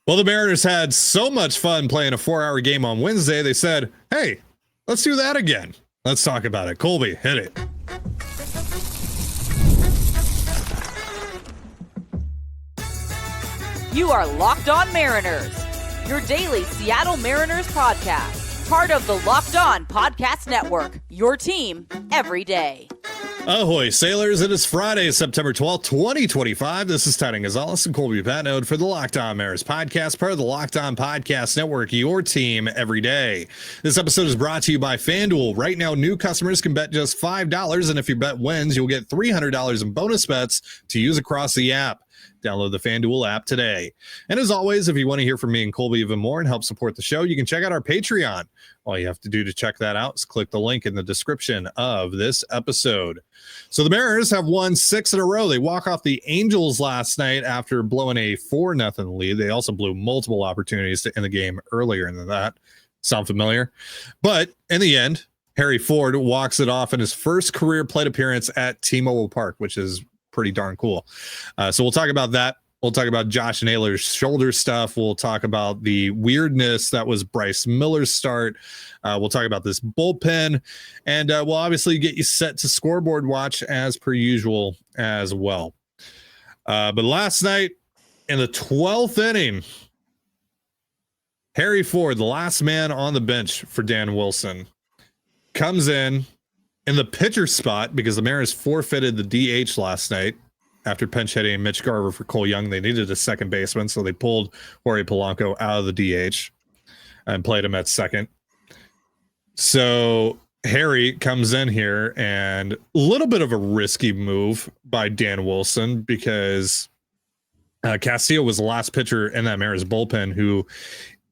Well, the Mariners had so much fun playing a 4-hour game on Wednesday, they said, hey, let's do that again. Let's talk about it. Colby, hit it. You are Locked On Mariners, your daily Seattle Mariners podcast. Part of the Locked On Podcast Network, your team every day. Ahoy, sailors. It is Friday, September 12th, 2025. This is Titan Gonzalez and Colby Patnode for the Locked On Mariners podcast, part of the Locked On Podcast Network, your team every day. This episode is brought to you by FanDuel. Right now, new customers can bet just $5, and if your bet wins, you'll get $300 in bonus bets to use across the app. Download the FanDuel app today. And as always, if you want to hear from me and Colby even more and help support the show, you can check out our Patreon. All you have to do to check that out is click the link in the description of this episode. So the Mariners have won 6 in a row. They walk off the Angels last night after blowing a 4-0 lead. They also blew multiple opportunities to end the game earlier than that. Sound familiar? But in the end, Harry Ford walks it off in his first career plate appearance at T-Mobile Park, which is pretty darn cool. So we'll talk about that. We'll talk about Josh Naylor's shoulder stuff. We'll talk about the weirdness that was Bryce Miller's start. We'll talk about this bullpen, and we'll obviously get you set to scoreboard watch as per usual as well. But last night in the 12th inning, Harry Ford, the last man on the bench for Dan Wilson, comes in the pitcher spot because the Mariners forfeited the DH last night after pinch hitting Mitch Garver for Cole Young. They needed a second baseman, so they pulled Jorge Polanco out of the DH and played him at second. So Harry comes in here, and a little bit of a risky move by Dan Wilson because Castillo was the last pitcher in that Mariners bullpen who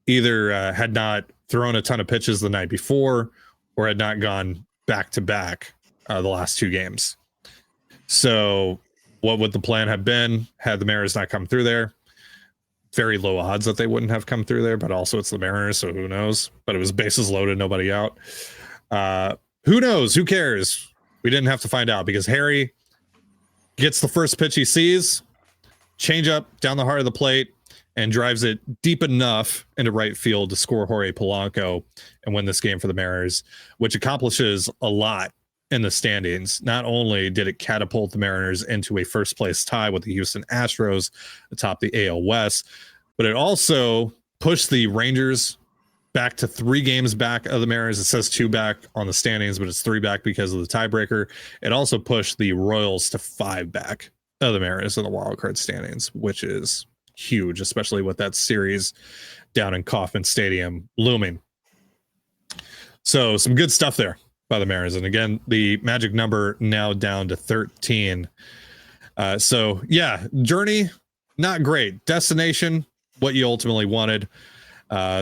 either had not thrown a ton of pitches the night before or had not gone back-to-back the last 2 games. So what would the plan have been had the Mariners not come through there? Very low odds that they wouldn't have come through there, but also it's the Mariners, so who knows? But it was bases loaded, nobody out. Who knows? Who cares? We didn't have to find out because Harry gets the first pitch he sees, change up down the heart of the plate, and drives it deep enough into right field to score Jorge Polanco and win this game for the Mariners, which accomplishes a lot in the standings. Not only did it catapult the Mariners into a first place tie with the Houston Astros atop the AL West, but it also pushed the Rangers back to 3 games back of the Mariners. It says 2 back on the standings, but it's 3 back because of the tiebreaker. It also pushed the Royals to 5 back of the Mariners in the wild card standings, which is huge, especially with that series down in Kauffman Stadium looming. So some good stuff there by the Mariners. And again, the magic number now down to 13. So yeah, journey, not great. Destination, what you ultimately wanted.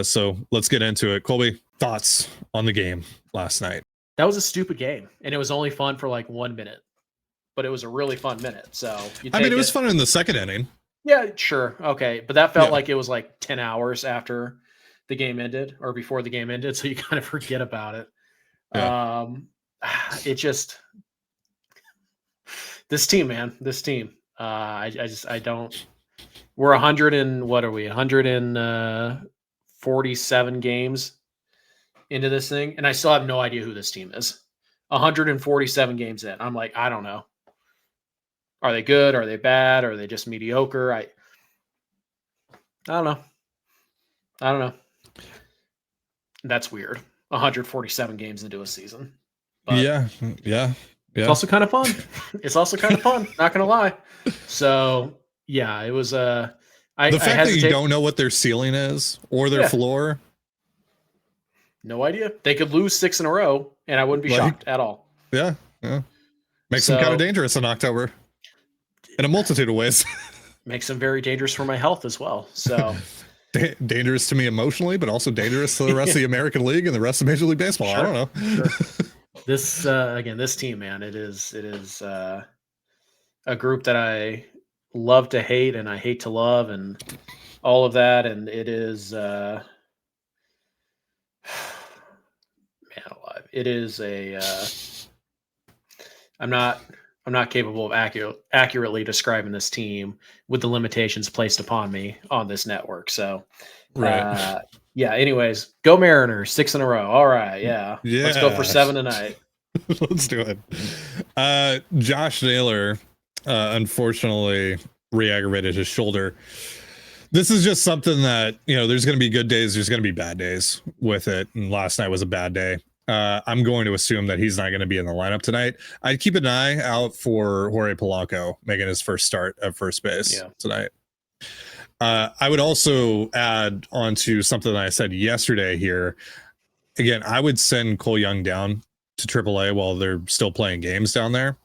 So let's get into it. Colby, thoughts on the game last night? That was a stupid game, and it was only fun for like 1 minute, but it was a really fun minute. So it was fun in the second inning. Yeah, sure. Okay. But that felt like it was like 10 hours after the game ended or before the game ended. So you kind of forget about it. Yeah. It just, this team, man, this team, I don't, we're 147 games into this thing. And I still have no idea who this team is. 147 games in. I'm like, I don't know. Are they good? Are they bad? Are they just mediocre? I don't know. That's weird. 147 games into a season. But yeah. It's also kind of fun. Not gonna lie. So yeah, it was the fact that you don't know what their ceiling is or their floor. No idea. They could lose 6 in a row, and I wouldn't be shocked at all. Yeah. Makes them kind of dangerous in October. In a multitude of ways. Makes them very dangerous for my health as well. So dangerous to me emotionally, but also dangerous to the rest of the American League and the rest of Major League Baseball. Sure. I don't know. Sure. This again, this team, man, it is a group that I love to hate and I hate to love and all of that. And it is man alive. It is I'm not I'm not capable of accurately describing this team with the limitations placed upon me on this network. So, Right. yeah. Anyways, go Mariners, 6 in a row. All right, yeah. Let's go for Yeah. 7 tonight. Let's do it. Josh Naylor, unfortunately, re-aggravated his shoulder. This is just something that, there's going to be good days, there's going to be bad days with it. And last night was a bad day. I'm going to assume that he's not going to be in the lineup tonight. I'd keep an eye out for Jorge Polanco making his first start at first base tonight. I would also add on to something that I said yesterday here. Again, I would send Cole Young down to AAA while they're still playing games down there,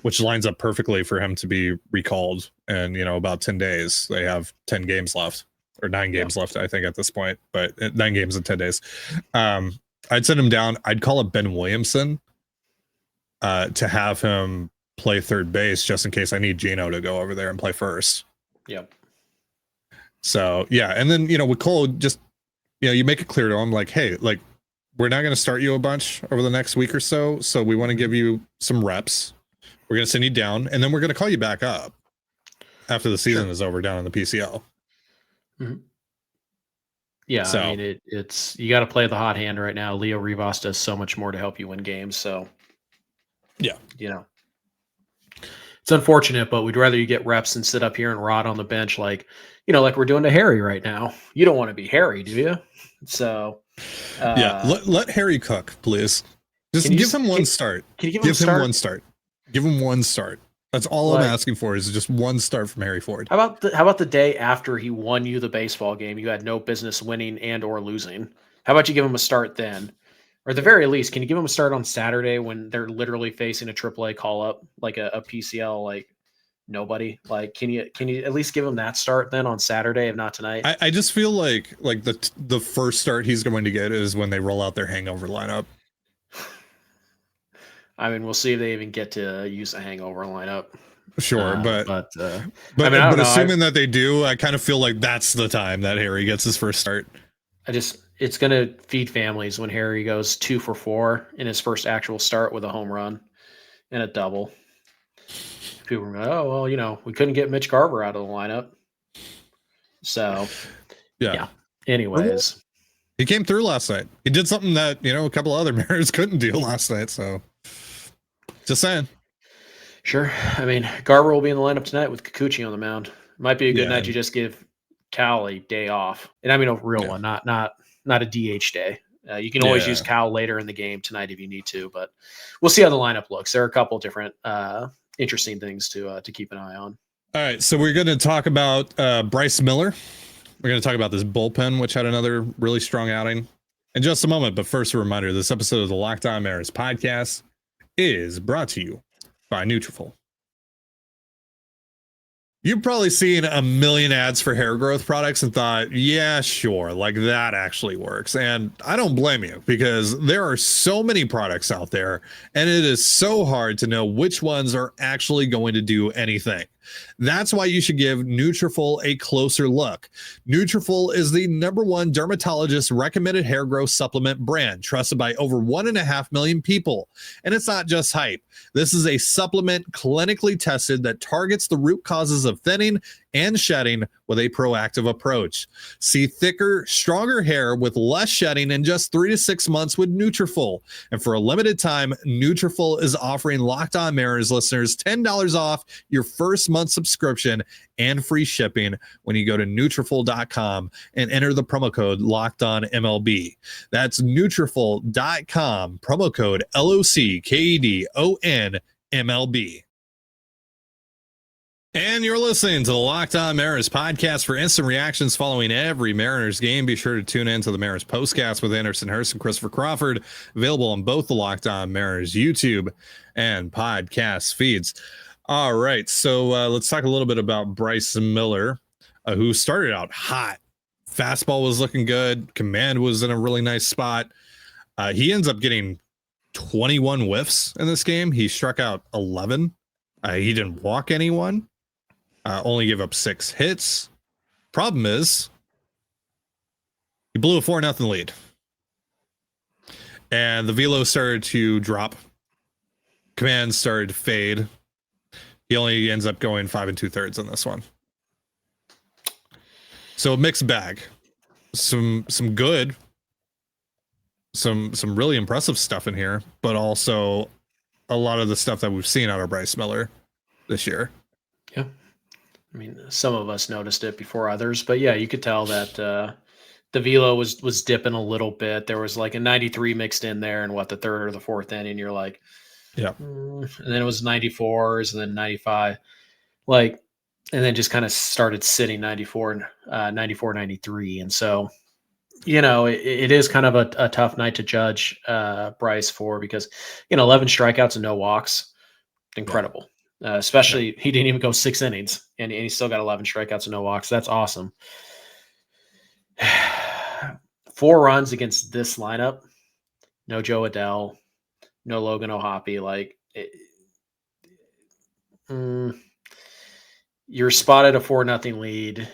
which lines up perfectly for him to be recalled in, about 10 days. They have 10 games left, or 9 games left, I think, at this point, but 9 games in 10 days. I'd send him down. I'd call up Ben Williamson to have him play third base just in case I need Gino to go over there and play first. Yep. So, yeah. And then, with Cole, just, you make it clear to him, like, hey, like, we're not going to start you a bunch over the next week or so. So we want to give you some reps. We're going to send you down, and then we're going to call you back up after the season is over down in the PCL. Mm-hmm. Yeah, so, I mean, it's you got to play the hot hand right now. Leo Rivas does so much more to help you win games. So, yeah, it's unfortunate, but we'd rather you get reps and sit up here and rot on the bench like we're doing to Harry right now. You don't want to be Harry, do you? So, let Harry cook, please. Just give him one start. Can you give him one start? Give him one start. That's all I'm asking for is just one start from Harry Ford. How about the day after he won you the baseball game you had no business winning and or losing? How about you give him a start then? Or at the very least, can you give him a start on Saturday when they're literally facing a AAA call up, like a PCL, like nobody? Like, can you at least give him that start then on Saturday, if not tonight? I just feel like the first start he's going to get is when they roll out their hangover lineup. I mean, we'll see if they even get to use a hangover lineup. Sure, but I mean, I don't know. Assuming that they do, I kind of feel like that's the time that Harry gets his first start. It's going to feed families when Harry goes 2 for 4 in his first actual start with a home run and a double. People are going, oh, well, we couldn't get Mitch Garver out of the lineup. So, yeah. Anyways. He came through last night. He did something that, a couple other Mariners couldn't do last night. So, just saying. Sure. I mean, Garver will be in the lineup tonight with Kikuchi on the mound. Might be a good night to just give Cal a day off. And I mean a real one, not a DH day. You can always use Cal later in the game tonight if you need to, but we'll see how the lineup looks. There are a couple different interesting things to keep an eye on. All right, so we're going to talk about Bryce Miller. We're going to talk about this bullpen, which had another really strong outing in just a moment. But first, a reminder, this episode of the Locked On Mariners podcast is brought to you by Nutrafol. You've probably seen a million ads for hair growth products and thought, yeah, sure, like that actually works. And I don't blame you because there are so many products out there and it is so hard to know which ones are actually going to do anything. That's why you should give Nutrafol a closer look. Nutrafol is the #1 dermatologist recommended hair growth supplement brand trusted by over 1.5 million people. And it's not just hype. This is a supplement clinically tested that targets the root causes of thinning and shedding with a proactive approach. See thicker, stronger hair with less shedding in just 3 to 6 months with Nutrafol. And for a limited time, Nutrafol is offering Locked On Mariners listeners $10 off your first month subscription and free shipping when you go to Nutrafol.com and enter the promo code LOCKEDONMLB. That's Nutrafol.com, promo code LOCKEDONMLB. And you're listening to the Locked On Mariners podcast. For instant reactions following every Mariners game, be sure to tune in to the Mariners postcast with Anderson Hurst and Christopher Crawford, available on both the Locked On Mariners YouTube and podcast feeds. All right, so let's talk a little bit about Bryce Miller, who started out hot. Fastball was looking good. Command was in a really nice spot. He ends up getting 21 whiffs in this game. He struck out 11. He didn't walk anyone. Only gave up 6 hits. Problem is, he blew a 4-0 lead. And the velo started to drop. Command started to fade. He only ends up going 5 2/3 in this one. So a mixed bag. Some good, some really impressive stuff in here, but also a lot of the stuff that we've seen out of Bryce Miller this year. Yeah. I mean, some of us noticed it before others, but yeah, you could tell that the velo was dipping a little bit. There was like a 93 mixed in there, and the third or the fourth inning, you're like, yeah. And then it was 94s, and then 95, and then just kind of started sitting 94, 93, and so it is kind of a tough night to judge Bryce for, because 11 strikeouts and no walks, incredible. Especially he didn't even go 6 innings, and he still got 11 strikeouts and no walks. That's awesome. 4 runs against this lineup. No Joe Adell, no Logan O'Hoppe. You're spotted a 4-0 lead.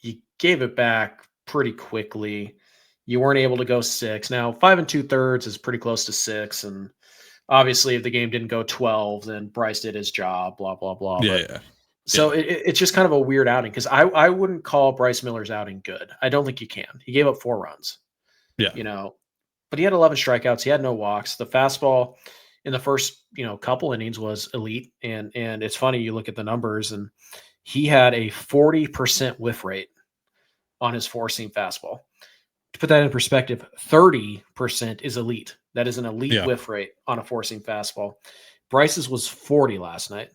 You gave it back pretty quickly. You weren't able to go 6. Now 5 2/3 is pretty close to 6, and obviously if the game didn't go 12, then Bryce did his job. Blah blah blah. Yeah. So it's just kind of a weird outing, because I wouldn't call Bryce Miller's outing good. I don't think you can. He gave up 4 runs. Yeah. But he had 11 strikeouts. He had no walks. The fastball in the first, couple innings was elite. And it's funny, you look at the numbers, and he had a 40% whiff rate on his 4-seam fastball. To put that in perspective, 30% is elite. That is an elite whiff rate on a 4-seam fastball. Bryce's was 40 last night.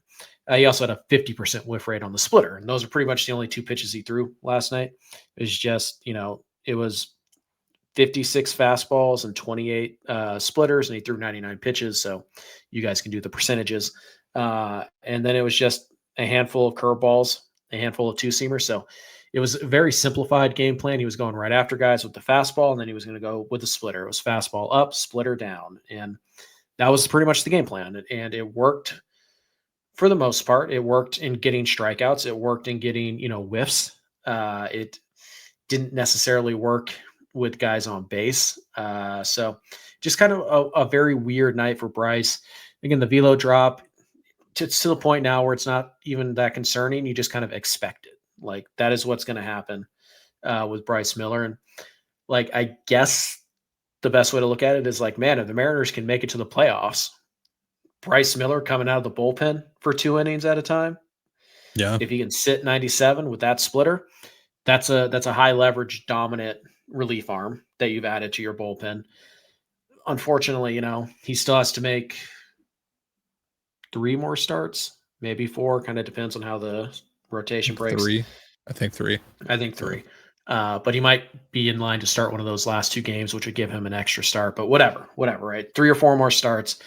He also had a 50% whiff rate on the splitter. And those are pretty much the only 2 pitches he threw last night. It was just, it was 56 fastballs and 28 splitters, and he threw 99 pitches. So you guys can do the percentages. And then it was just a handful of curveballs, a handful of 2-seamers. So it was a very simplified game plan. He was going right after guys with the fastball, and then he was going to go with the splitter. It was fastball up, splitter down. And that was pretty much the game plan. And it worked for the most part. It worked in getting strikeouts. It worked in getting, whiffs. It didn't necessarily work with guys on base. So just kind of a very weird night for Bryce. Again, the velo drop, it's to the point now where it's not even that concerning. You just kind of expect it. That is what's going to happen with Bryce Miller. And I guess the best way to look at it is man, if the Mariners can make it to the playoffs, Bryce Miller coming out of the bullpen for 2 innings at a time. Yeah. If he can sit 97 with that splitter, that's a high leverage dominant relief arm that you've added to your bullpen. Unfortunately, he still has to make 3 more starts, maybe 4, kind of depends on how the rotation breaks. 3. I think 3. But he might be in line to start one of those last 2 games, which would give him an extra start, but whatever, right? 3 or 4 more starts.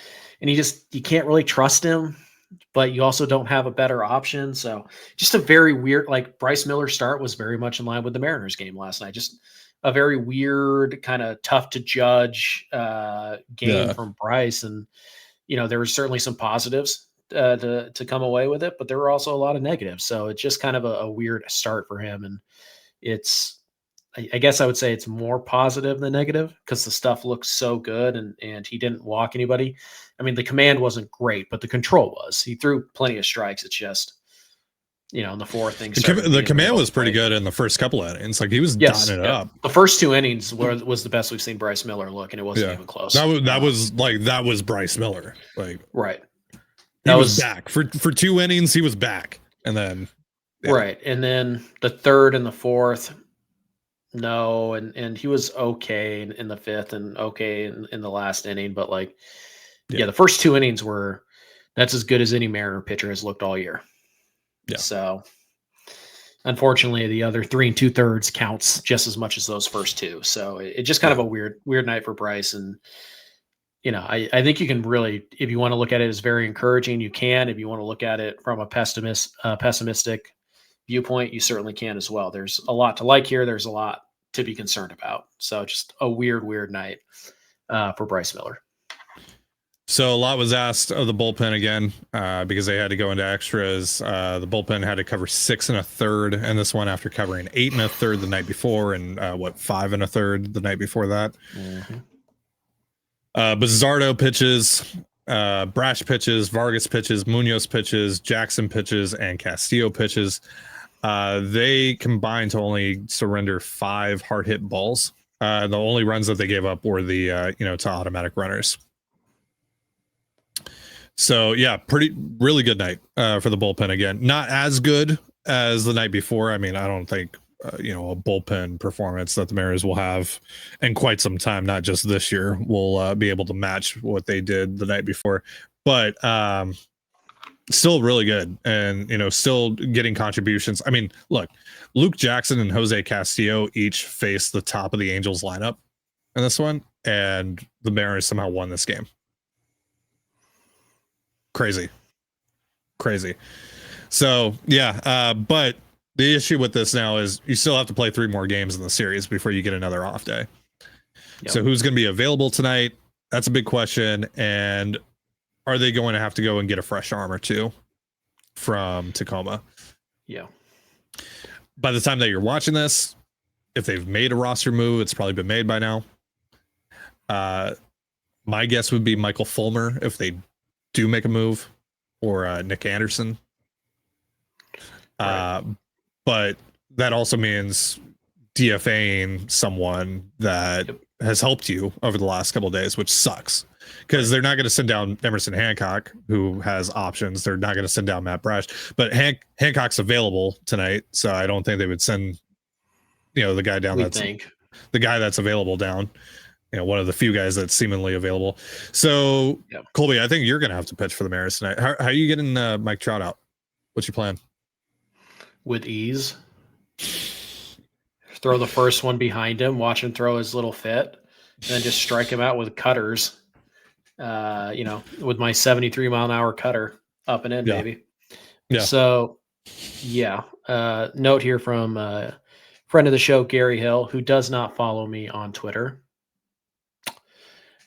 And you can't really trust him, but you also don't have a better option. So just a very weird, Bryce Miller's start was very much in line with the Mariners game last night. Just a very weird, kind of tough to judge game from Bryce. And, there were certainly some positives to come away with it, but there were also a lot of negatives. So it's just kind of a weird start for him. And I guess I would say it's more positive than negative, because the stuff looks so good, and he didn't walk anybody. I mean, the command wasn't great, but the control was. He threw plenty of strikes. It's just, in the 4th thing. The command was pretty good in the first couple of innings. He was dotting it up. The first 2 innings was the best we've seen Bryce Miller look, and it wasn't even close. That was Bryce Miller. Right. He was back for 2 innings. He was back, and then right, and then the 3rd and the 4th. No, and he was okay in the 5th and okay in the last inning, but the first 2 innings that's as good as any Mariner pitcher has looked all year. Yeah. So unfortunately, the other 3 2/3 counts just as much as those first 2. So it's just kind of a weird night for Bryce. And I think you can really, if you want to look at it as very encouraging, you can. If you want to look at it from a pessimistic viewpoint, you certainly can as well. There's a lot to like here. There's a lot to be concerned about. So just a weird night for Bryce Miller. So a lot was asked of the bullpen again, because they had to go into extras. The bullpen had to cover 6 1/3, and this one after covering 8 1/3 the night before, and 5 1/3 the night before that. Mm-hmm. Bizzardo pitches. Brash pitches, Vargas pitches, Munoz pitches, Jackson pitches, and Castillo pitches. They combined to only surrender 5 hard hit balls. The only runs that they gave up were the to automatic runners. So yeah, really good night for the bullpen again. Not as good as the night before. I mean, I don't think a bullpen performance that the Mariners will have in quite some time, not just this year, will be able to match what they did the night before. But still really good, and still getting contributions. I mean, look, Luke Jackson and Jose Castillo each faced the top of the Angels lineup in this one, and the Mariners somehow won this game. Crazy. So yeah, but the issue with this now is you still have to play 3 more games in the series before you get another off day. Yep. So who's going to be available tonight? That's a big question. And are they going to have to go and get a fresh arm or two from Tacoma? Yeah. By the time that you're watching this, if they've made a roster move, it's probably been made by now. My guess would be Michael Fulmer if they do make a move, or Nick Anderson. Right. But that also means DFAing someone that has helped you over the last couple of days, which sucks because they're not going to send down Emerson Hancock, who has options. They're not going to send down Matt Brash, but Hancock's available tonight. So I don't think they would send, the guy down. The guy that's available down, one of the few guys that's seemingly available. So Colby, I think you're going to have to pitch for the Mariners tonight. How are you getting Mike Trout out? What's your plan? With ease. Throw the first one behind him, watch him throw his little fit, and then just strike him out with cutters. With my 73-mile-an-hour cutter up and in, baby. Yeah. So, note here from a friend of the show, Gary Hill, who does not follow me on Twitter.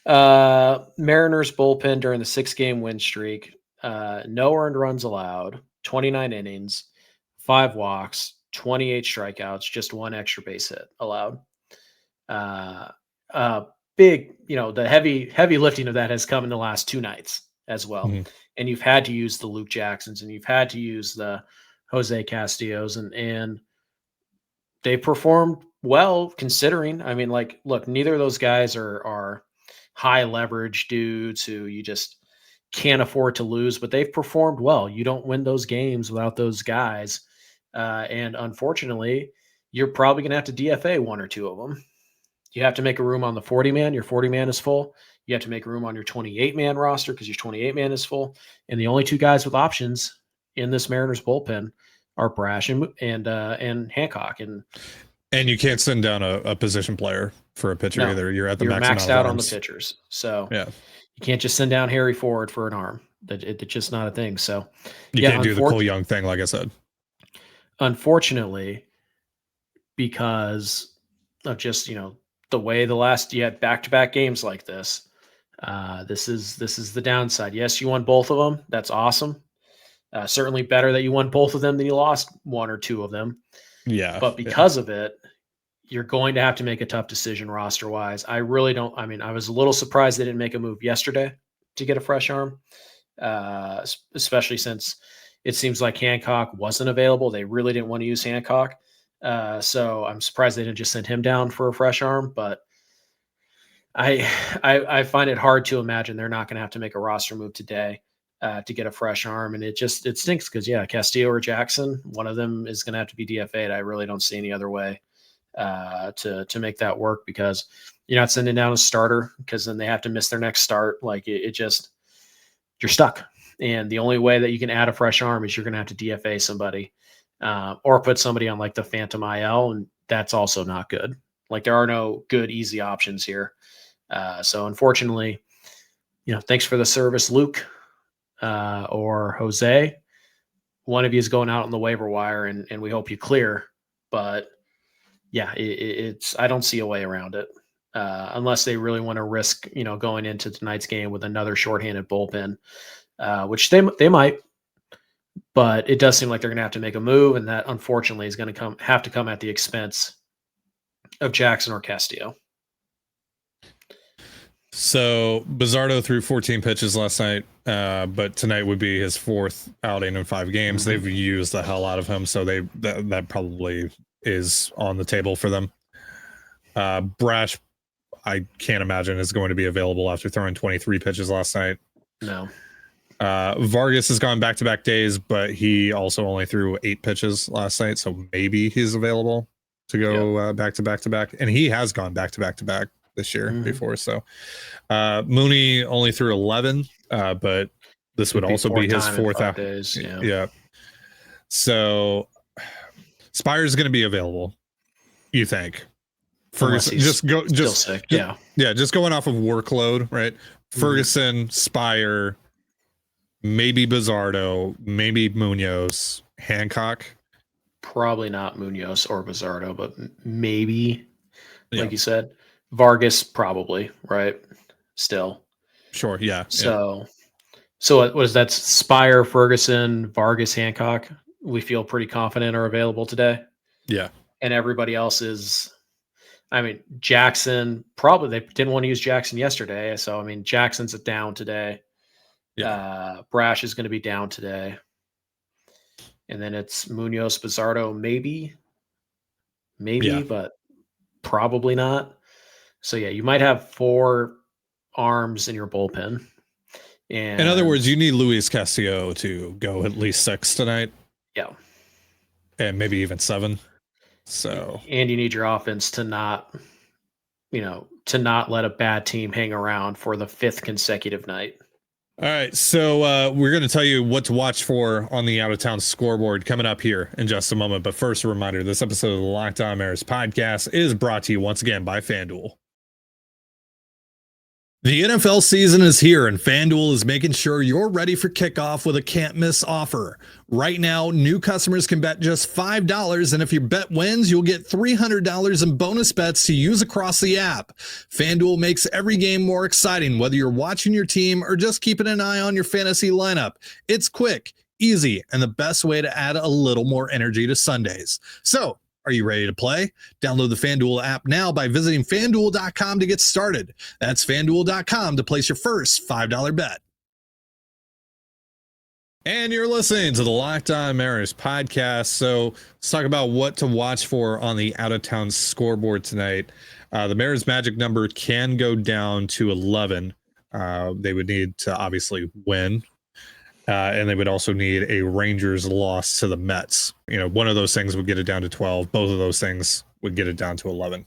Mariners bullpen during the 6-game win streak. No earned runs allowed, 29 innings, 5 walks, 28 strikeouts, just 1 extra base hit allowed. Big, the heavy lifting of that has come in the last 2 nights as well. Mm-hmm. And you've had to use the Luke Jacksons and you've had to use the Jose Castillos and they performed well considering. I mean, look, neither of those guys are high leverage dudes who you just can't afford to lose, but they've performed well. You don't win those games without those guys. And unfortunately, you're probably going to have to DFA 1 or 2 of them. You have to make a room on the 40-man. Your 40-man is full. You have to make room on your 28-man roster because your 28-man is full. And the only 2 guys with options in this Mariners bullpen are Brash and Hancock. And you can't send down a position player for a pitcher either. You're maxed out on the pitchers. So you can't just send down Harry Ford for an arm. It's just not a thing. So you can't do the Cole Young thing, like I said. Unfortunately, because of just, the way you had back-to-back games like this, this is the downside. Yes, you won both of them. That's awesome. Certainly better that you won both of them than you lost 1 or 2 of them. Yeah. But because of it, you're going to have to make a tough decision roster-wise. I really don't. I mean, I was a little surprised they didn't make a move yesterday to get a fresh arm, especially since it seems like Hancock wasn't available. They really didn't want to use Hancock. So I'm surprised they didn't just send him down for a fresh arm. But I find it hard to imagine they're not going to have to make a roster move today to get a fresh arm. And it stinks because, Castillo or Jackson, one of them is going to have to be DFA'd. I really don't see any other way to make that work because you're not sending down a starter because then they have to miss their next start. You're stuck. And the only way that you can add a fresh arm is you're going to have to DFA somebody or put somebody on the Phantom IL. And that's also not good. There are no good, easy options here. So unfortunately, thanks for the service, Luke or Jose. One of you is going out on the waiver wire and we hope you clear. But it's I don't see a way around it unless they really want to risk, going into tonight's game with another shorthanded bullpen. Which they might, but it does seem like they're going to have to make a move, and that unfortunately is going to have to come at the expense of Jackson or Castillo. So Bizzardo threw 14 pitches last night, but tonight would be his 4th outing in 5 games. They've used the hell out of him, so that probably is on the table for them. Brash, I can't imagine is going to be available after throwing 23 pitches last night. No. Vargas has gone back-to-back days, but he also only threw 8 pitches last night, so maybe he's available to go back-to-back-to-back. And he has gone back-to-back-to-back this year before. So Mooney only threw 11, but this would also be his 4th out. Days. Yeah. So Spire's going to be available, you think? Ferguson, just sick. Just going off of workload, right? Ferguson, Spire, maybe Bizzardo, maybe Munoz, Hancock. Probably not Munoz or Bizzardo, but maybe, like you said, Vargas probably, right? Still. Sure, yeah. So what is that? Spire, Ferguson, Vargas, Hancock, we feel pretty confident are available today. Yeah. And everybody else is, I mean, Jackson, probably they didn't want to use Jackson yesterday. So, I mean, Jackson's down today. Yeah. Brash is going to be down today. And then it's Munoz, Bizzardo, maybe, but probably not. So, yeah, you might have 4 arms in your bullpen. And in other words, you need Luis Castillo to go at least 6 tonight. Yeah. And maybe even 7. So, and you need your offense to not let a bad team hang around for the 5th consecutive night. All right. So we're going to tell you what to watch for on the Out of Town scoreboard coming up here in just a moment. But first, a reminder, this episode of the Locked On Mariners podcast is brought to you once again by FanDuel. The NFL season is here, and FanDuel is making sure you're ready for kickoff with a can't-miss offer. Right now, new customers can bet just $5, and if your bet wins, you'll get $300 in bonus bets to use across the app. FanDuel makes every game more exciting, whether you're watching your team or just keeping an eye on your fantasy lineup. It's quick, easy, and the best way to add a little more energy to Sundays. So, are you ready to play? Download the FanDuel app now by visiting FanDuel.com to get started. That's FanDuel.com to place your first $5 bet. And you're listening to the Locked On Mariners podcast. So let's talk about what to watch for on the out-of-town scoreboard tonight. The Mariners' magic number can go down to 11. They would need to obviously win. And they would also need a Rangers loss to the Mets. One of those things would get it down to 12. Both of those things would get it down to 11.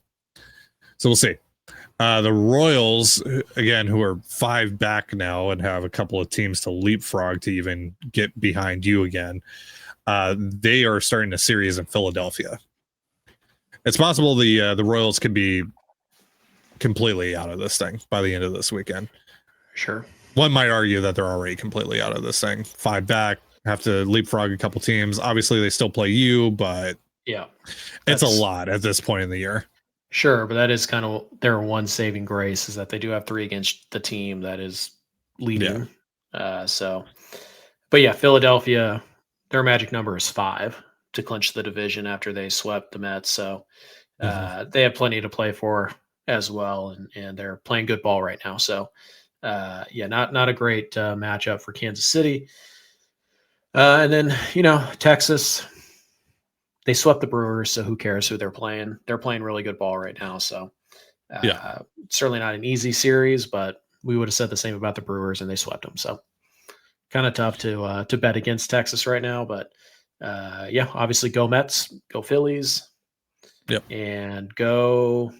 So we'll see. The Royals, again, who are 5 back now and have a couple of teams to leapfrog to even get behind you again, they are starting a series in Philadelphia. It's possible the Royals could be completely out of this thing by the end of this weekend. Sure. One might argue that they're already completely out of this thing. 5 back, have to leapfrog a couple teams. Obviously, they still play you, but it's a lot at this point in the year. Sure, but that is kind of their one saving grace is that they do have 3 against the team that is leading. But yeah, Philadelphia, their magic number is 5 to clinch the division after they swept the Mets. So they have plenty to play for as well, and they're playing good ball right now. So. Not a great matchup for Kansas City. And then, Texas, they swept the Brewers, so who cares who they're playing? They're playing really good ball right now. So certainly not an easy series, but we would have said the same about the Brewers and they swept them. So kind of tough to bet against Texas right now, but obviously go Mets, go Phillies, and go,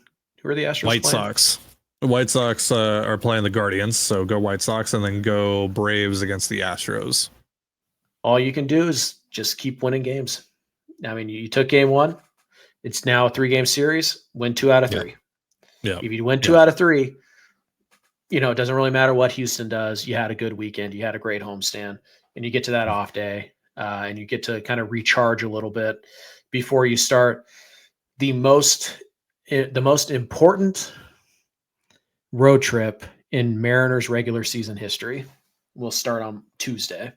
who are the Astros White playing? Sox. The White Sox are playing the Guardians, so go White Sox, and then go Braves against the Astros. All you can do is just keep winning games. I mean, you took game 1. It's now a 3-game series. Win 2 out of 3. Yeah. If you win 2 out of 3, it doesn't really matter what Houston does. You had a good weekend. You had a great homestand, and you get to that off day, and you get to kind of recharge a little bit before you start the most important road trip in Mariners regular season history. Will start on Tuesday.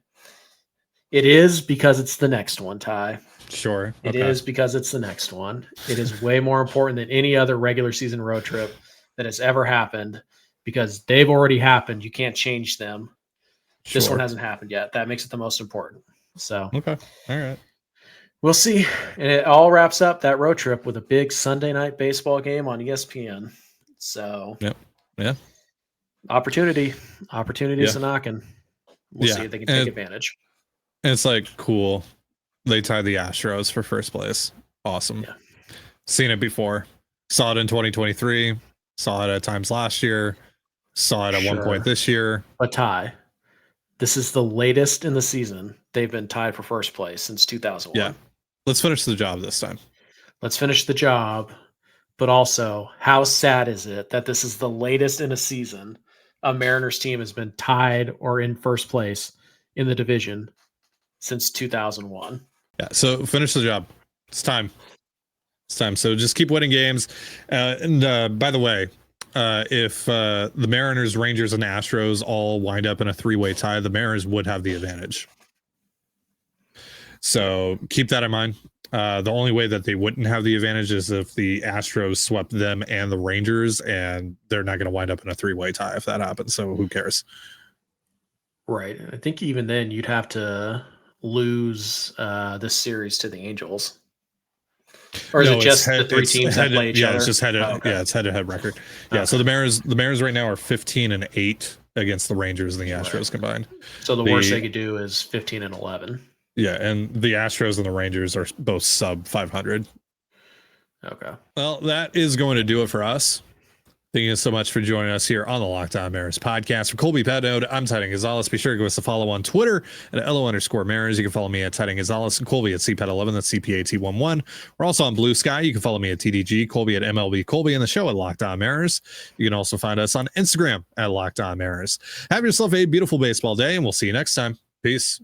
It is because it's the next one, Ty. Sure. It is because it's the next one. It is way more important than any other regular season road trip that has ever happened. because they've already happened. You can't change them. This Sure. one hasn't happened yet. That makes it the most important. So Okay. All right. we'll see. And it all wraps up that road trip with a big Sunday night baseball game on ESPN. So Yep. Yeah. Opportunities Yeah. are knocking. We'll see if they can take advantage. And it's like, cool. They tied the Astros for first place. Awesome. Yeah. Seen it before. Saw it in 2023. Saw it at times last year. Saw it at one point this year. A tie. This is the latest in the season they've been tied for first place since 2001. Yeah. Let's finish the job this time. Let's finish the job. But also, how sad is it that this is the latest in a season a Mariners team has been tied or in first place in the division since 2001? Yeah. So finish the job. It's time. It's time. So just keep winning games. And by the way, if the Mariners, Rangers, and Astros all wind up in a 3-way tie, the Mariners would have the advantage. So keep that in mind. The only way that they wouldn't have the advantage is if the Astros swept them and the Rangers, and they're not going to wind up in a 3-way tie if that happens. So who cares? Right. I think even then you'd have to lose this series to the Angels. Or is it just the three teams that play each other? It's just it's head-to-head record. Yeah, okay. So the Mariners right now are 15-8 against the Rangers and the Astros combined. So the worst they could do is 15-11. Yeah, and the Astros and the Rangers are both sub 500. Okay. Well, that is going to do it for us. Thank you so much for joining us here on the Locked On Mariners podcast. For Colby Petnode, I'm Titan Gonzalez. Be sure to give us a follow on Twitter at @LO_Mariners. You can follow me at Titan Gonzalez and Colby at CPAT11. That's CPAT11. We're also on Blue Sky. You can follow me at TDG, Colby at MLB Colby, and the show at Locked On Mariners. You can also find us on Instagram at Locked On Mariners. Have yourself a beautiful baseball day, and we'll see you next time. Peace.